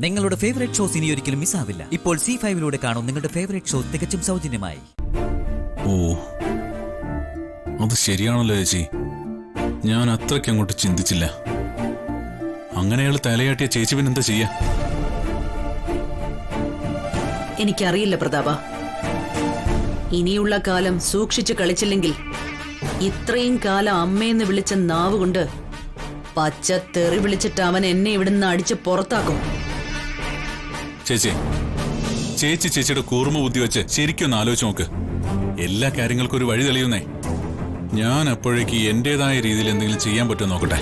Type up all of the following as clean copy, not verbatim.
നിങ്ങളുടെ favourite shows ഇനി ഒരിക്കലും മിസ്സാവില്ല. ഇപ്പോൾ C5 കാണും നിങ്ങളുടെ ഫേവറേറ്റ് ഷോ തികച്ചും സൗജന്യമായി. ഓ, അത് ശരിയാണല്ലോ ചേച്ചി. ഞാൻ അത്രയ്ക്ക് അങ്ങോട്ട് ചിന്തിച്ചില്ല. അങ്ങനെ അയാൾ തലയാട്ടിയ ചേച്ചി പിന്നെന്താ ചെയ്യാ? എനിക്കറിയില്ല പ്രതാപ. ഇനിയുള്ള കാലം സൂക്ഷിച്ചു കളിച്ചില്ലെങ്കിൽ ഇത്രയും കാലം അമ്മയെന്ന് വിളിച്ച നാവ് കൊണ്ട് പച്ച തെറി വിളിച്ചിട്ട് അവൻ എന്നെ ഇവിടുന്ന് അടിച്ച് പുറത്താക്കും. ചേച്ചി, ചേച്ചിയുടെ കൂർമ്മ ബുദ്ധി വെച്ച് ശരിക്കൊന്ന് ആലോചിച്ച് നോക്ക്. എല്ലാ കാര്യങ്ങൾക്കും ഒരു വഴി തെളിയുന്നേ. ഞാൻ അപ്പോഴേക്ക് എന്റേതായ രീതിയിൽ എന്തെങ്കിലും ചെയ്യാൻ പറ്റുമോ നോക്കട്ടെ.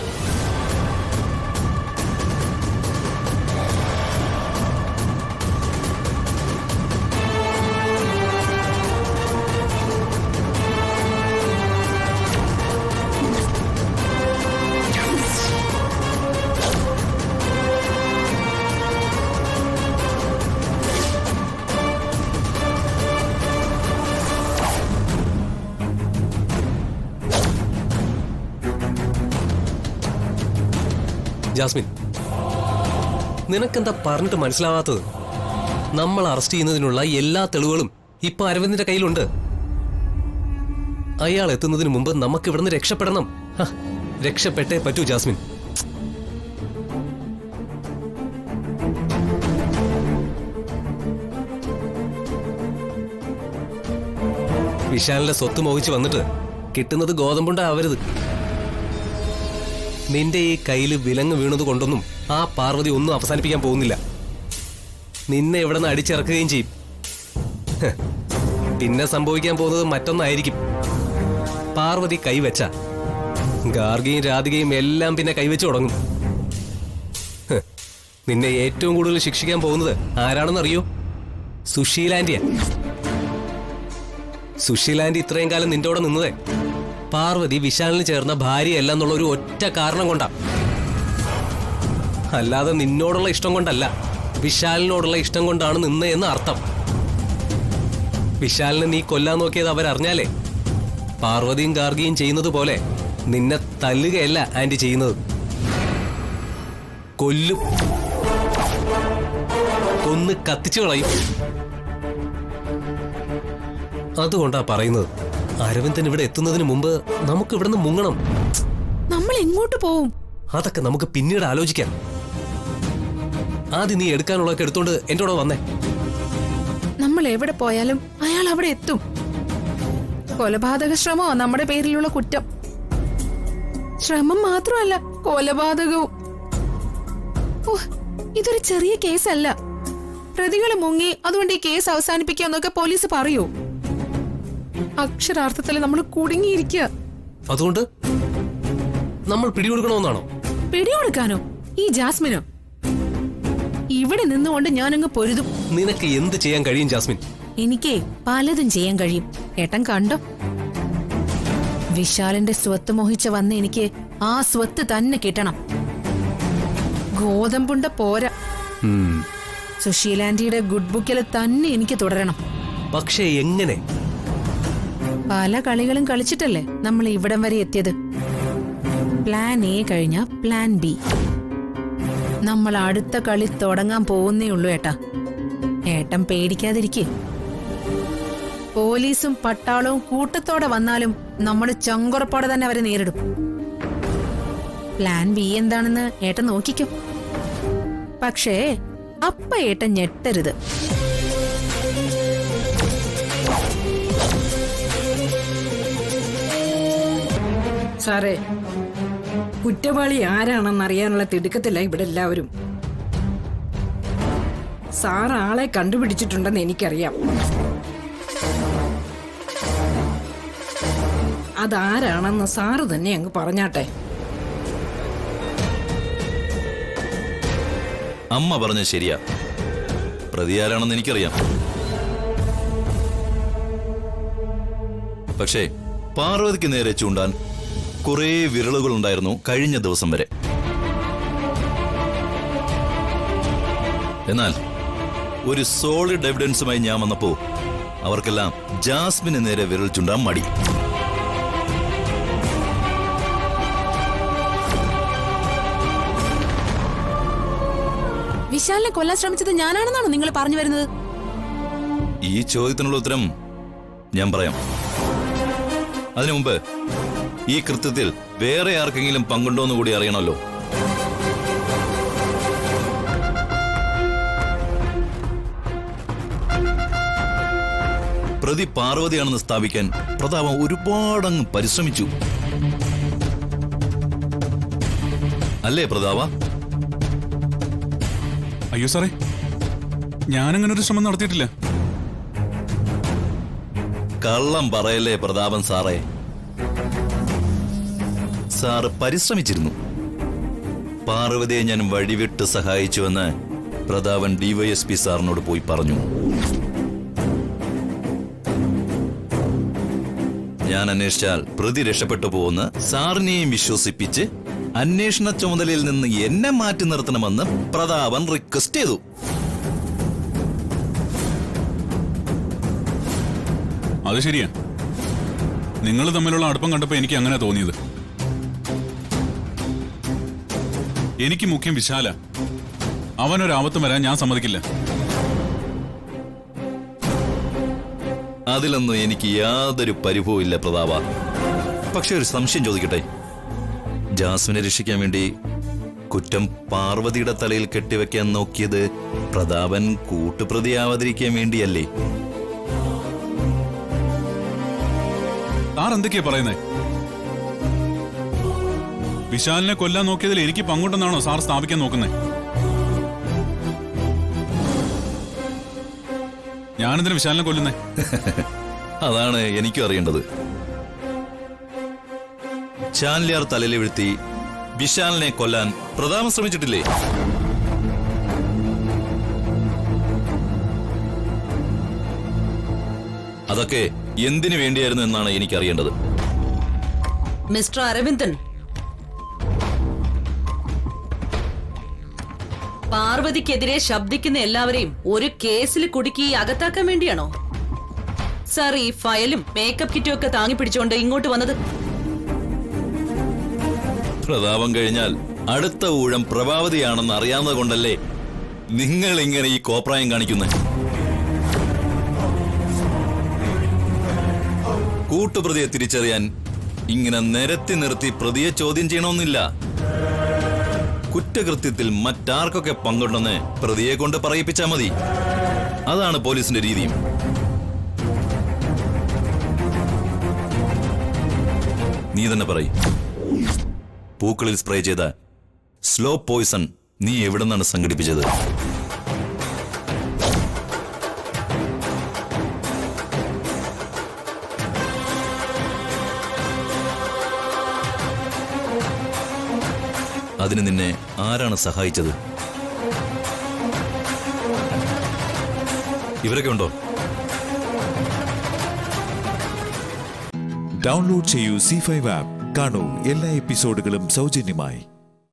ജാസ്മിൻ, നിനക്കെന്താ പറഞ്ഞിട്ട് മനസ്സിലാവാത്തത്? നമ്മൾ അറസ്റ്റ് ചെയ്യുന്നതിനുള്ള എല്ലാ തെളിവുകളും ഇപ്പൊ അരവിന്ദിന്റെ കയ്യിലുണ്ട്. അയാൾ എത്തുന്നതിന് മുമ്പ് നമുക്ക് ഇവിടുന്ന് രക്ഷപ്പെടണം. രക്ഷപ്പെട്ടേ പറ്റൂ ജാസ്മിൻ. വിശാലിന്റെ സ്വത്ത് മോഹിച്ച് വന്നിട്ട് കിട്ടുന്നത് ഗോതമ്പുണ്ടാവരുത്. നിന്റെ ഈ കയ്യിൽ വിലങ്ങ് വീണത് കൊണ്ടൊന്നും ആ പാർവതി ഒന്നും അവസാനിപ്പിക്കാൻ പോകുന്നില്ല. നിന്നെ ഇവിടെ നിന്ന് അടിച്ചിറക്കുകയും ചെയ്യും. പിന്നെ സംഭവിക്കാൻ പോകുന്നത് മറ്റൊന്നായിരിക്കും. പാർവതി കൈവച്ച ഗാർഗയും രാധികയും എല്ലാം പിന്നെ കൈവച്ചു തുടങ്ങും. നിന്നെ ഏറ്റവും കൂടുതൽ ശിക്ഷിക്കാൻ പോകുന്നത് ആരാണെന്നറിയോ? സുശീലാന്റിയാ. സുശീലാന്റി ഇത്രയും കാലം നിന്റെ കൂടെ നിന്നതേ പാർവതി വിശാലിന് ചേർന്ന ഭാര്യയല്ല എന്നുള്ള ഒരു ഒറ്റ കാരണം കൊണ്ടാ. അല്ലാതെ നിന്നോടുള്ള ഇഷ്ടം കൊണ്ടല്ല, വിശാലിനോടുള്ള ഇഷ്ടം കൊണ്ടാണ് നിന്നേ എന്ന് അർത്ഥം. വിശാലിനെ നീ കൊല്ലാൻ നോക്കിയത് അവരറിഞ്ഞാലേ പാർവതിയും ഗാർഗിയും ചെയ്യുന്നത് പോലെ നിന്നെ തല്ലുകയല്ല ആന്റി ചെയ്യുന്നത്, കൊല്ലും. കൊന്ന് കത്തിച്ചു കളയും. അതുകൊണ്ടാ പറയുന്നത്, അരവിന്ദൻ ഇവിടെ എത്തുന്നതിന് മുമ്പ് നമുക്ക് ഇവിടുന്ന് മുങ്ങണം. നമ്മൾ എങ്ങോട്ട് പോവും? അതൊക്കെ നമുക്ക് പിന്നീട് ആലോചിക്കാം. ആദ്യം നീ എടുക്കാനുള്ളതൊക്കെ എടുത്തോണ്ട് എന്റെ കൂടെ വന്നേ. നമ്മൾ എവിടെ പോയാലും അയാൾ അവിടെ എത്തും. കൊലപാതക ശ്രമമോ നമ്മുടെ പേരിലുള്ള കുറ്റം. ശ്രമം മാത്രമല്ല, കൊലപാതകവും. ഇതൊരു ചെറിയ കേസല്ല. പ്രതികൾ മുങ്ങി, അതുകൊണ്ട് ഈ കേസ് അവസാനിപ്പിക്കാന്നൊക്കെ പോലീസ് പറയൂ. അക്ഷരാർത്ഥത്തിൽ നമ്മൾ കുടുങ്ങിയിരിക്കുക. അതുകൊണ്ട് നമ്മൾ പിടികൊടുക്കണമെന്നാണോ? പിടികൊടുക്കാനോ? ഈ ജാസ്മിനോ? ഇവിടെ നിന്നുകൊണ്ട് ഞാനങ്ങ് പൊരുതും. നിനക്ക് എന്ത് ചെയ്യാൻ കഴിയും ജാസ്മിൻ? എനിക്കേ പലതും ചെയ്യാൻ കഴിയും. ഏട്ടൻ കണ്ടോ, വിശാലിന്റെ സ്വത്ത് മോഹിച്ച വന്ന് എനിക്ക് ആ സ്വത്ത് തന്നെ കിട്ടണം. ഗോതമ്പുണ്ട പോരാ, സുശീലാന്റിയുടെ ഗുഡ് ബുക്കിൽ തന്നെ എനിക്ക് തുടരണം. പക്ഷേ എങ്ങനെ? പല കളികളും കളിച്ചിട്ടല്ലേ നമ്മൾ ഇവിടം വരെ എത്തിയത്. പ്ലാൻ എ കഴിഞ്ഞ പ്ലാൻ ബി. നമ്മൾ അടുത്ത കളി തുടങ്ങാൻ പോകുന്നേ ഉള്ളൂ ഏട്ടാ. ഏട്ടൻ പേടിക്കാതിരിക്കേ. പോലീസും പട്ടാളവും കൂട്ടത്തോടെ വന്നാലും നമ്മൾ ചങ്കുറപ്പോടെ തന്നെ അവരെ നേരിടും. പ്ലാൻ ബി എന്താണെന്ന് ഏട്ടൻ നോക്കിക്കും. പക്ഷേ അപ്പ ഏട്ടൻ ഞെട്ടരുത്. സാറേ, കുറ്റവാളി ആരാണെന്നറിയാനുള്ള തിടുക്കത്തില്ല ഇവിടെ എല്ലാവരും. സാർ ആളെ കണ്ടുപിടിച്ചിട്ടുണ്ടെന്ന് എനിക്കറിയാം. അതാരാണെന്ന് സാറ് തന്നെ അങ്ങ് പറഞ്ഞാട്ടെ. അമ്മ പറഞ്ഞ ശരിയാ. പ്രതി ആരാണെന്ന് എനിക്കറിയാം. പക്ഷേ പാർവതിക്ക് നേരെ ചൂണ്ടാൻ കുറേ വിരലുകളുണ്ടായിരുന്നു കഴിഞ്ഞ ദിവസം വരെ. എന്നാൽ ഒരു സോളിഡ് എവിഡൻസുമായി ഞാൻ വന്നപ്പോ അവർക്കെല്ലാം ജാസ്മിന് നേരെ വിരൽ ചൂണ്ടാൻ മടി. വിശാലിനെ കൊല്ലാൻ ശ്രമിച്ചത് ഞാനാണെന്നാണോ നിങ്ങൾ പറഞ്ഞു വരുന്നത്? ഈ ചോദ്യത്തിനുള്ള ഉത്തരം ഞാൻ പറയാം. അതിനു മുമ്പ് ഈ കൃത്യത്തിൽ വേറെ ആർക്കെങ്കിലും പങ്കുണ്ടോന്ന് കൂടി അറിയണമല്ലോ. പ്രതി പാർവതിയാണെന്ന് സ്ഥാപിക്കാൻ പ്രതാപൻ ഒരുപാടങ്ങ് പരിശ്രമിച്ചു. അല്ലേ പ്രതാപ? അയ്യോ സാറേ, ഞാനങ്ങനെ ഒരു ശ്രമം നടത്തിയിട്ടില്ല. കള്ളം പറയല്ലേ പ്രതാപൻ സാറേ. സാറ് പരിശ്രമിച്ചിരുന്നു. പാർവതിയെ ഞാൻ വഴിവിട്ട് സഹായിച്ചുവെന്ന് പ്രതാപൻ ഡിവൈഎസ്പി സാറിനോട് പോയി പറഞ്ഞു. ഞാൻ അന്വേഷിച്ചാൽ പ്രതി രക്ഷപ്പെട്ടു പോകുന്ന സാറിനെയും വിശ്വസിപ്പിച്ച് അന്വേഷണ ചുമതലയിൽ നിന്ന് എന്നെ മാറ്റി നിർത്തണമെന്ന് പ്രതാപൻ റിക്വസ്റ്റ് ചെയ്തു. അത് ശരിയാ, നിങ്ങൾ തമ്മിലുള്ള അടുപ്പം കണ്ടപ്പോ എനിക്ക് അങ്ങനെ തോന്നിയത്. എനിക്ക് മുഖ്യം വിശാല. അവനൊരാപത്തും വരാൻ ഞാൻ സമ്മതിക്കില്ല. അതിലൊന്നും എനിക്ക് യാതൊരു പരിഭവവും ഇല്ല പ്രതാപ. പക്ഷെ ഒരു സംശയം ചോദിക്കട്ടെ. ജാസ്മിനെ രക്ഷിക്കാൻ വേണ്ടി കുറ്റം പാർവതിയുടെ തലയിൽ കെട്ടിവെക്കാൻ നോക്കിയത് പ്രതാപൻ കൂട്ടുപ്രതിയാവാതിരിക്കാൻ വേണ്ടിയല്ലേ? സാർ എന്തൊക്കെയാ പറയുന്നേ? വിശാലിനെ കൊല്ലാൻ നോക്കിയതിൽ എനിക്ക് പങ്കുണ്ടെന്നാണോ സാർ സ്ഥാപിക്കാൻ നോക്കുന്നേ? ഞാനെന്തിനാ വിശാലിനെ കൊല്ലുന്നേ? അതാണ് എനിക്കും അറിയേണ്ടത്. ചാൻലിയാർ തലയിൽ വീഴ്ത്തി വിശാലിനെ കൊല്ലാൻ പ്രതാപൻ ശ്രമിച്ചിട്ടില്ലേ? അതൊക്കെ എന്തിനു വേണ്ടിയായിരുന്നു എന്നാണ് എനിക്കറിയേണ്ടത്. മിസ്റ്റർ അരവിന്ദൻ, പാർവതിക്കെതിരെ ശബ്ദിക്കുന്ന എല്ലാവരെയും ഒരു കേസിൽ കുടുക്കി അകത്താക്കാൻ വേണ്ടിയാണോ സാർ ഈ ഫയലും മേക്കപ്പ് കിറ്റും ഒക്കെ താങ്ങി പിടിച്ചുകൊണ്ട് ഇങ്ങോട്ട് വന്നത്? പ്രതാപം കഴിഞ്ഞാൽ അടുത്ത ഊഴം പ്രഭാവതിയാണെന്ന് അറിയാവുന്നത് കൊണ്ടല്ലേ നിങ്ങൾ ഇങ്ങനെ ഈ കോപ്രായം കാണിക്കുന്നത്? കൂട്ടുപ്രതിയെ തിരിച്ചറിയാൻ ഇങ്ങനെ നിരത്തി നിർത്തി പ്രതിയെ ചോദ്യം ചെയ്യണമെന്നില്ല. കുറ്റകൃത്യത്തിൽ മറ്റാർക്കൊക്കെ പങ്കുണ്ടെന്ന് പ്രതിയെ കൊണ്ട് പറയിപ്പിച്ചാൽ മതി. അതാണ് പോലീസിന്റെ രീതിയും. നീ തന്നെ പറയും, പൂക്കളിൽ സ്പ്രേ ചെയ്ത സ്ലോ പോയിസൺ നീ എവിടെ നിന്നാണ് സംഘടിപ്പിച്ചത്? അതിന് നിന്നെ ആരാണ് സഹായിച്ചത്? ഇവരൊക്കെ ഉണ്ടോ? ഡൗൺലോഡ് ചെയ്യൂ C5 ആപ്പ്. കാണൂ എല്ലാ എപ്പിസോഡുകളും സൗജന്യമായി.